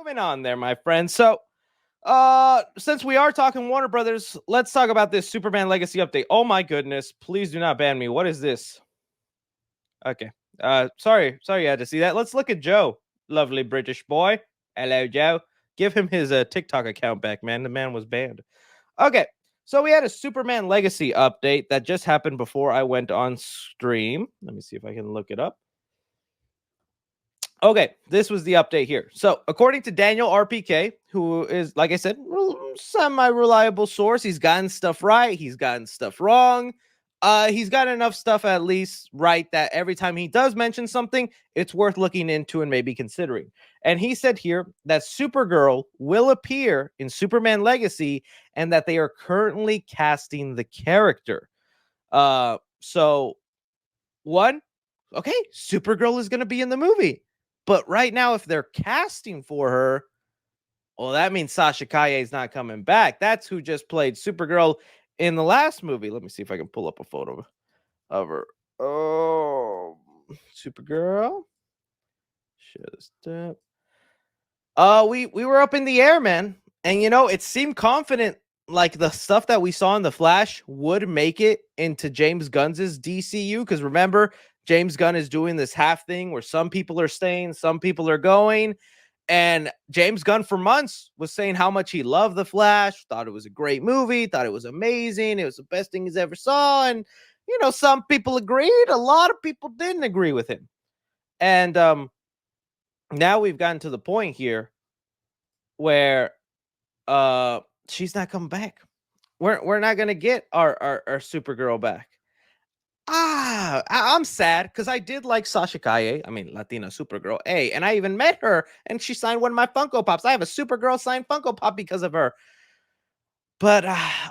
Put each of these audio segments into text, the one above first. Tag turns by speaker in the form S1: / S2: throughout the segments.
S1: moving on there, my friend. So, since we are talking Warner Brothers, let's talk about this Superman Legacy update. Oh my goodness, please do not ban me. What is this? Okay. Sorry you had to see that. Let's look at Joe. Lovely British boy. Hello, Joe. Give him his TikTok account back, man. The man was banned. Okay. So we had a Superman Legacy update that just happened before I went on stream. Let me see if I can look it up. Okay, this was the update here. So, according to Daniel RPK, who is, like I said, semi-reliable source, he's gotten stuff right, he's gotten stuff wrong. He's got enough stuff at least right that every time he does mention something, it's worth looking into and maybe considering. And he said here that Supergirl will appear in Superman Legacy and that they are currently casting the character. So one, okay, Supergirl is going to be in the movie. But right now, if they're casting for her, well, that means Sasha Kaye is not coming back. That's who just played Supergirl in the last movie. Let me see if I can pull up a photo of her. Oh, Supergirl. Share this tab. We were up in the air, man. And it seemed confident, like the stuff that we saw in The Flash would make it into James Gunn's DCU. Because remember, James Gunn is doing this half thing where some people are staying, some people are going. And James Gunn for months was saying how much he loved The Flash, thought it was a great movie, thought it was amazing. It was the best thing he's ever saw. And, some people agreed. A lot of people didn't agree with him. And now we've gotten to the point here where she's not coming back. We're not going to get our Supergirl back. I'm sad because I did like Sasha Kaye. I mean, Latina Supergirl. Hey, and I even met her and she signed one of my Funko Pops. I have a Supergirl signed Funko Pop because of her. But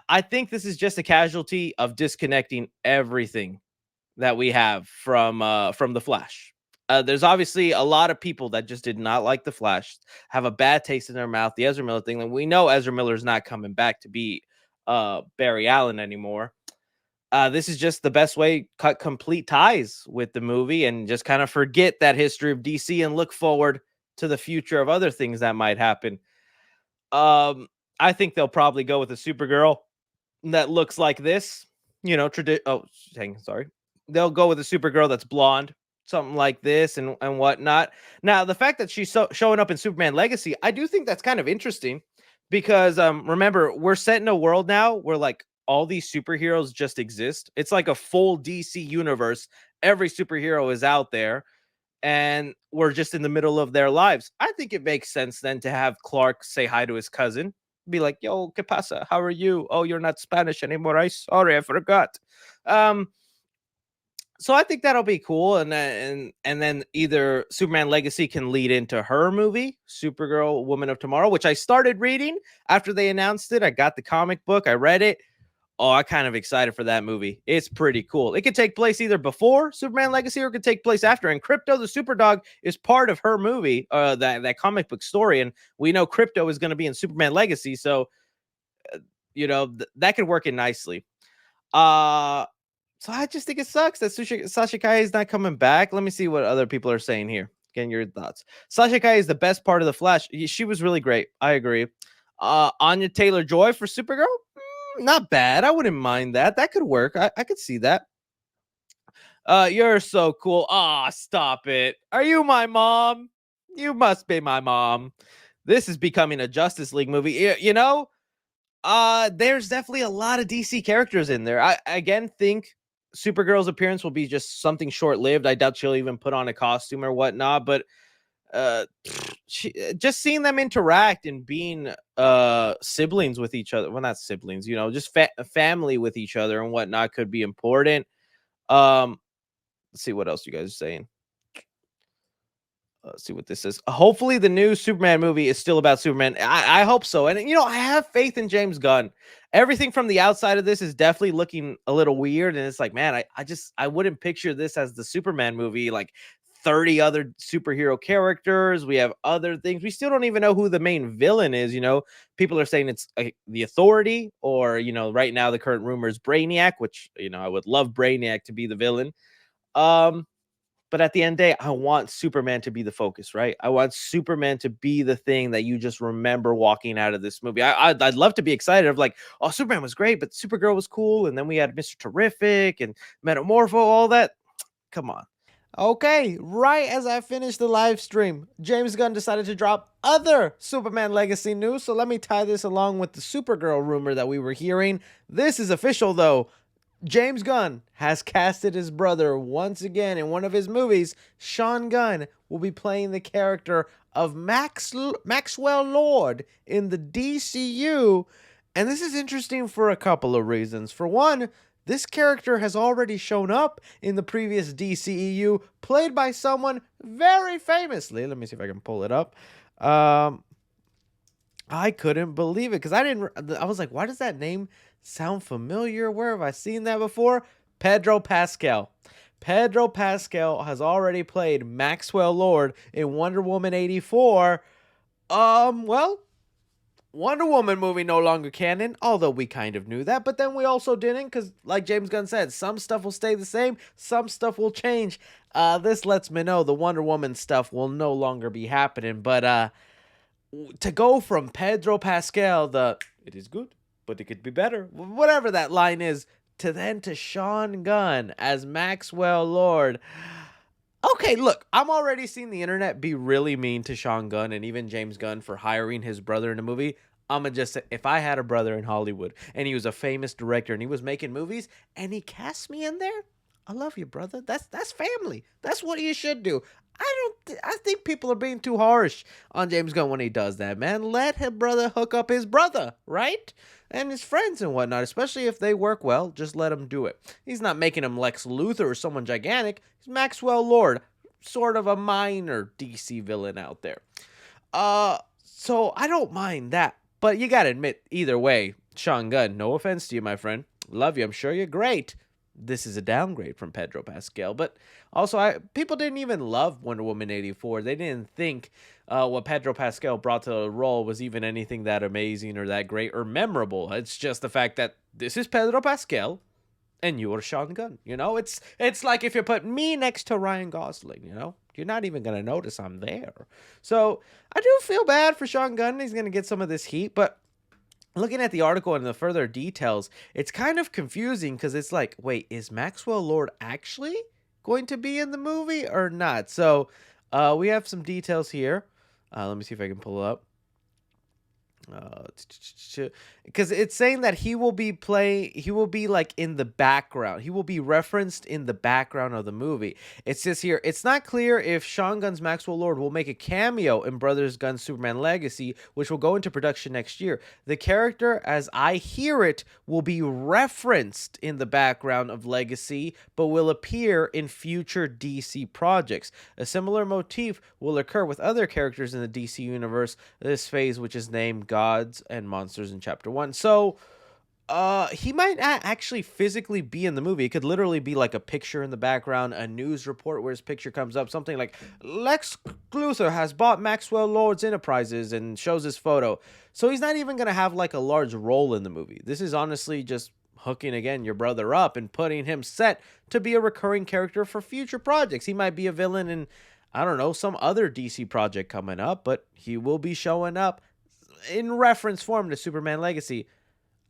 S1: I think this is just a casualty of disconnecting everything that we have from The Flash. There's obviously a lot of people that just did not like The Flash, have a bad taste in their mouth. The Ezra Miller thing, and we know Ezra Miller's not coming back to be Barry Allen anymore. This is just the best way cut complete ties with the movie and just kind of forget that history of DC and look forward to the future of other things that might happen. I think they'll probably go with a Supergirl that looks like this, sorry. They'll go with a Supergirl that's blonde, something like this and whatnot. Now, the fact that she's showing up in Superman Legacy, I do think that's kind of interesting because remember, we're set in a world now where like all these superheroes just exist. It's like a full DC universe. Every superhero is out there and we're just in the middle of their lives. I think it makes sense then to have Clark say hi to his cousin, be like, yo, ¿qué pasa? How are you? Oh, you're not Spanish anymore. Sorry, I forgot. So I think that'll be cool. And then either Superman Legacy can lead into her movie, Supergirl, Woman of Tomorrow, which I started reading after they announced it. I got the comic book. I read it. Oh, I'm kind of excited for that movie. It's pretty cool. It could take place either before Superman Legacy or it could take place after. And Crypto the Superdog is part of her movie, that comic book story. And we know Crypto is going to be in Superman Legacy. So, that could work in nicely. So I just think it sucks that Sasha Kaye is not coming back. Let me see what other people are saying here. Getting your thoughts. Sasha Kaye is the best part of The Flash. She was really great. I agree. Anya Taylor-Joy for Supergirl? Not bad. I wouldn't mind that. That could work. I could see that. You're so cool. Stop it. Are you my mom? You must be my mom. This is becoming a Justice League movie. There's definitely a lot of DC characters in there. I again think Supergirl's appearance will be just something short-lived. I doubt she'll even put on a costume or whatnot, but just seeing them interact and being siblings with each other, well, not siblings, just family with each other and whatnot could be important. Let's see what else you guys are saying. Let's see what this is. Hopefully the new Superman movie is still about Superman. I hope so. And, I have faith in James Gunn. Everything from the outside of this is definitely looking a little weird. And it's like, man, I wouldn't picture this as the Superman movie. Like 30 other superhero characters. We have other things. We still don't even know who the main villain is. People are saying it's the Authority or, right now the current rumor is Brainiac, which, I would love Brainiac to be the villain. But But at the end of the day, I want Superman to be the focus, right? I want Superman to be the thing that you just remember walking out of this movie. I'd love to be excited of like, oh, Superman was great, but Supergirl was cool, and then we had Mr. Terrific and Metamorpho, all that. Come on. Okay, right as I finished the live stream, James Gunn decided to drop other Superman Legacy news. So let me tie this along with the Supergirl rumor that we were hearing. This is official though. James Gunn has casted his brother once again in one of his movies. Sean Gunn will be playing the character of Maxwell Lord in the DCU. And this is interesting for a couple of reasons. For one, this character has already shown up in the previous DCEU, played by someone very famously. Let me see if I can pull it up. I couldn't believe it because I was like, why does that name sound familiar? Where have I seen that before? Pedro Pascal. Pedro Pascal has already played Maxwell Lord in Wonder Woman 84. Well, Wonder Woman movie no longer canon, although we kind of knew that, but then we also didn't because, like James Gunn said, some stuff will stay the same, some stuff will change. This lets me know the Wonder Woman stuff will no longer be happening, but to go from Pedro Pascal, it is good, but it could be better, whatever that line is, to Sean Gunn as Maxwell Lord. Okay, look, I'm already seeing the internet be really mean to Sean Gunn and even James Gunn for hiring his brother in a movie. I'ma just say, if I had a brother in Hollywood and he was a famous director and he was making movies and he cast me in there, I love you, brother. That's family. That's what you should do. I think people are being too harsh on James Gunn when he does that, man. Let his brother hook up his brother, right? And his friends and whatnot, especially if they work well, just let him do it. He's not making him Lex Luthor or someone gigantic. He's Maxwell Lord, sort of a minor DC villain out there. So I don't mind that. But you gotta admit, either way, Sean Gunn, no offense to you, my friend. Love you. I'm sure you're great. This is a downgrade from Pedro Pascal. But also, people didn't even love Wonder Woman 84. They didn't think what Pedro Pascal brought to the role was even anything that amazing or that great or memorable. It's just the fact that this is Pedro Pascal and you are Sean Gunn. You know, it's like if you put me next to Ryan Gosling, you know, you're not even going to notice I'm there. So I do feel bad for Sean Gunn. He's going to get some of this heat, but looking at the article and the further details, it's kind of confusing because it's like, wait, is Maxwell Lord actually going to be in the movie or not? So we have some details here. Let me see if I can pull up. Because it's saying that he will be like in the background. He will be referenced in the background of the movie. It says here, it's not clear if Sean Gunn's Maxwell Lord will make a cameo in Brothers Gunn's Superman Legacy, which will go into production next year. The character, as I hear it, will be referenced in the background of Legacy, but will appear in future DC projects. A similar motif will occur with other characters in the DC universe, this phase, which is named Gods and Monsters in Chapter 1. So he might actually physically be in the movie. It could literally be like a picture in the background, a news report where his picture comes up, something like Lex Luthor has bought Maxwell Lord's Enterprises and shows his photo. So he's not even going to have like a large role in the movie. This is honestly just hooking again your brother up and putting him set to be a recurring character for future projects. He might be a villain in, I don't know, some other DC project coming up, but he will be showing up in reference form to Superman Legacy.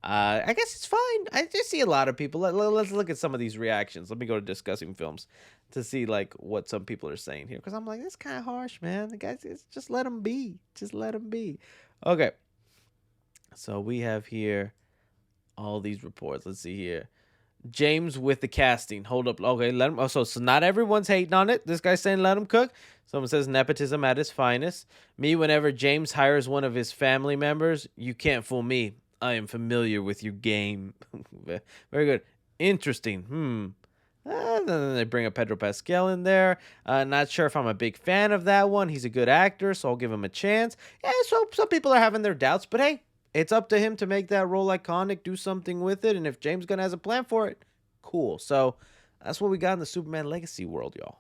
S1: I guess it's fine. I just see a lot of people. Let's look at some of these reactions. Let me go to discussing films to see like what some people are saying here. Because I'm like, it's kind of harsh, man. The guys, just let them be. Just let them be. Okay. So we have here all these reports. Let's see here. James with the casting. Hold up. Okay, let him. Oh, so not everyone's hating on it. This guy's saying let him cook. Someone says nepotism at its finest. Me, whenever James hires one of his family members, you can't fool me. I am familiar with your game. Very good. Interesting. Then they bring up Pedro Pascal in there. Not sure if I'm a big fan of that one. He's a good actor, so I'll give him a chance. Yeah, so some people are having their doubts, but hey, it's up to him to make that role iconic, do something with it, and if James Gunn has a plan for it, cool. So that's what we got in the Superman Legacy world, y'all.